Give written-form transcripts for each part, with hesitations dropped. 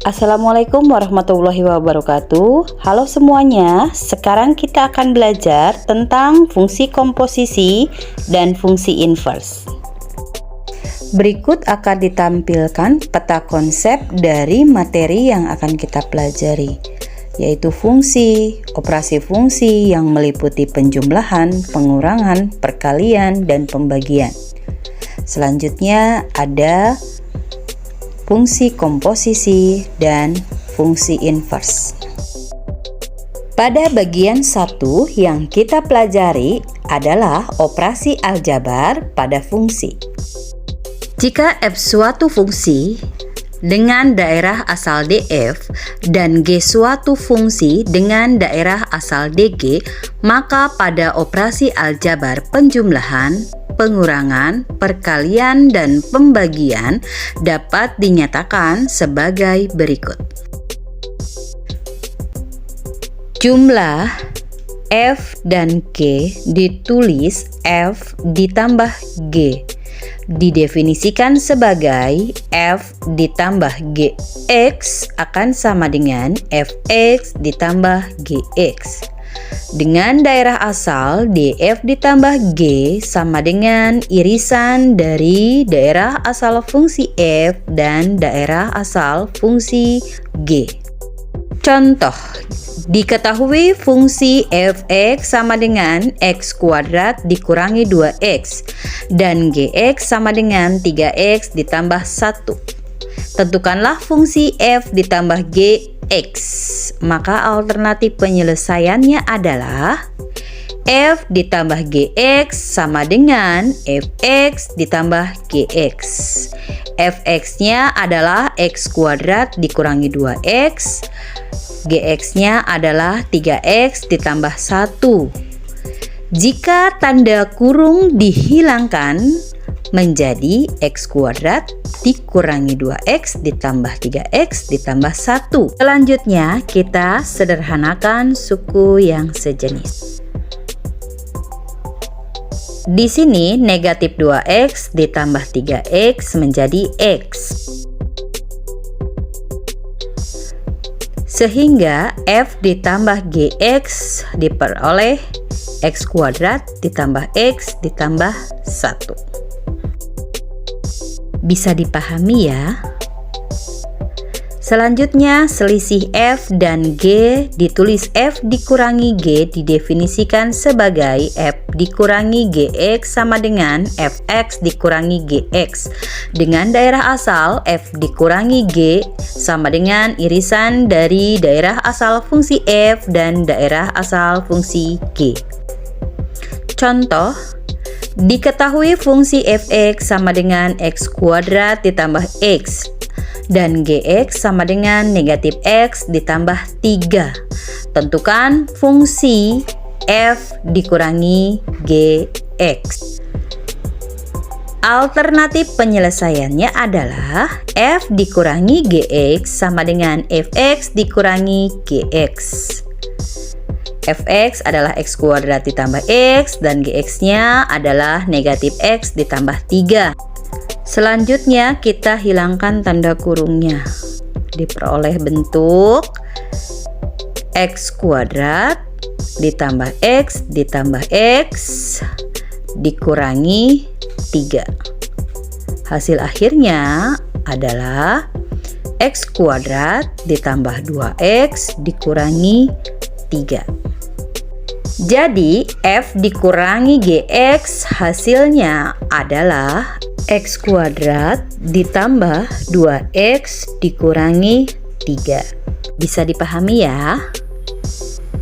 Assalamualaikum warahmatullahi wabarakatuh. Halo semuanya, sekarang kita akan belajar tentang fungsi komposisi dan fungsi inverse. Berikut akan ditampilkan peta konsep dari materi yang akan kita pelajari, yaitu fungsi, operasi fungsi yang meliputi penjumlahan, pengurangan, perkalian, dan pembagian. Selanjutnya ada fungsi komposisi dan fungsi inverse. Pada bagian 1 yang kita pelajari adalah operasi aljabar pada fungsi. Jika f suatu fungsi dengan daerah asal df dan g suatu fungsi dengan daerah asal dg, maka pada operasi aljabar penjumlahan, pengurangan, perkalian, dan pembagian dapat dinyatakan sebagai berikut. Jumlah f dan g ditulis f ditambah g, didefinisikan sebagai f ditambah gx akan sama dengan fx ditambah gx. Dengan daerah asal df ditambah g sama dengan irisan dari daerah asal fungsi f dan daerah asal fungsi g. Contoh, diketahui fungsi fx sama dengan x kuadrat dikurangi 2x dan gx sama dengan 3x ditambah 1. Tentukanlah fungsi f ditambah gx, maka alternatif penyelesaiannya adalah f ditambah gx sama dengan fx ditambah gx. Fx-nya adalah x kuadrat dikurangi 2x, gx-nya adalah 3x ditambah 1. Jika tanda kurung dihilangkan, menjadi x kuadrat dikurangi 2x ditambah 3x ditambah 1. Selanjutnya kita sederhanakan suku yang sejenis. Di sini negatif 2x ditambah 3x menjadi x. Sehingga f ditambah gx diperoleh x kuadrat ditambah x ditambah 1. Bisa dipahami ya? Selanjutnya selisih f dan g ditulis f dikurangi g didefinisikan sebagai f dikurangi gx sama dengan fx dikurangi gx. Dengan daerah asal f dikurangi g sama dengan irisan dari daerah asal fungsi f dan daerah asal fungsi g. Contoh, diketahui fungsi fx sama dengan x kuadrat ditambah x dan gx sama dengan negatif x ditambah 3. Tentukan fungsi f dikurangi gx. Alternatif penyelesaiannya adalah f dikurangi gx sama dengan fx dikurangi gx. Fx adalah x kuadrat ditambah x dan gx-nya adalah negatif x ditambah 3. Selanjutnya kita hilangkan tanda kurungnya. Diperoleh bentuk x kuadrat ditambah x dikurangi 3. Hasil akhirnya adalah x kuadrat ditambah 2x dikurangi 3. Jadi f dikurangi gx hasilnya adalah x kuadrat ditambah 2x dikurangi 3. Bisa dipahami ya?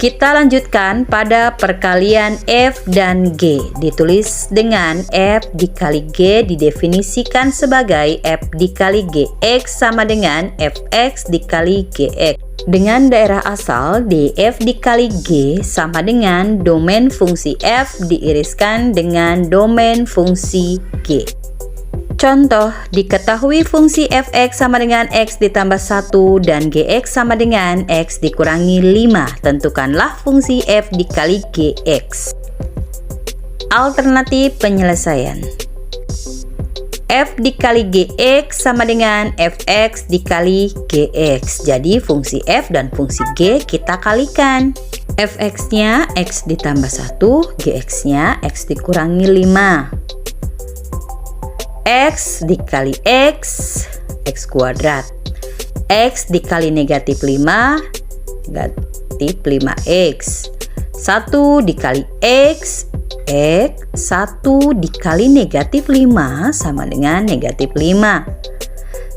Kita lanjutkan pada perkalian f dan g. Ditulis dengan f dikali g didefinisikan sebagai f dikali gx sama dengan fx dikali gx. Dengan daerah asal df dikali g sama dengan domain fungsi f diiriskan dengan domain fungsi g. Contoh, diketahui fungsi fx sama dengan x ditambah 1 dan gx sama dengan x dikurangi 5. Tentukanlah fungsi f dikali gx. Alternatif penyelesaian. F dikali Gx sama dengan Fx dikali Gx. Jadi fungsi F dan fungsi G kita kalikan. Fx-nya X ditambah 1, Gx-nya X dikurangi 5. X dikali X, X kuadrat. X dikali negatif 5, negatif 5X. 1 dikali X, X. 1 dikali negatif 5 sama dengan negatif 5.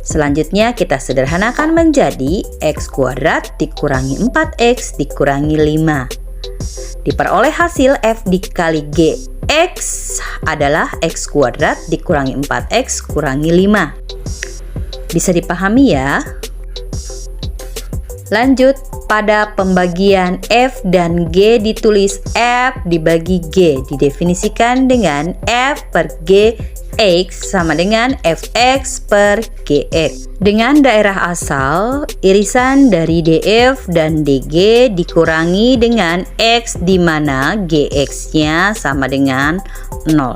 Selanjutnya kita sederhanakan menjadi X kuadrat dikurangi 4X dikurangi 5. Diperoleh hasil F dikali Gx adalah X kuadrat dikurangi 4X kurangi 5. Bisa dipahami ya? Lanjut, pada pembagian F dan G ditulis F dibagi G didefinisikan dengan F per G X sama dengan Fx per Gx. Dengan daerah asal, irisan dari DF dan DG dikurangi dengan X di mana Gx-nya sama dengan 0.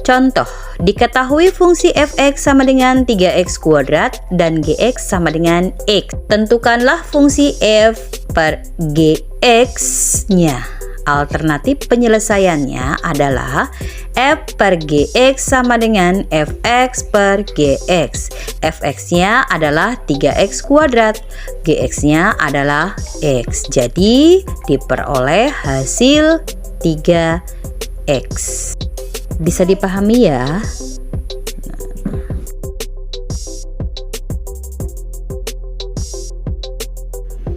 Contoh, diketahui fungsi Fx sama dengan 3x kuadrat dan Gx sama dengan x. Tentukanlah fungsi F per Gx-nya. Alternatif penyelesaiannya adalah F per Gx sama dengan Fx per Gx. Fx-nya adalah 3x kuadrat, Gx-nya adalah x. Jadi diperoleh hasil 3x. Bisa dipahami ya?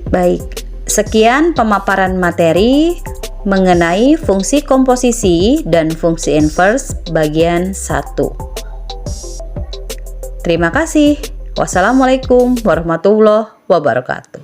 Baik, sekian pemaparan materi mengenai fungsi komposisi dan fungsi inverse bagian 1. Terima kasih. Wassalamualaikum warahmatullahi wabarakatuh.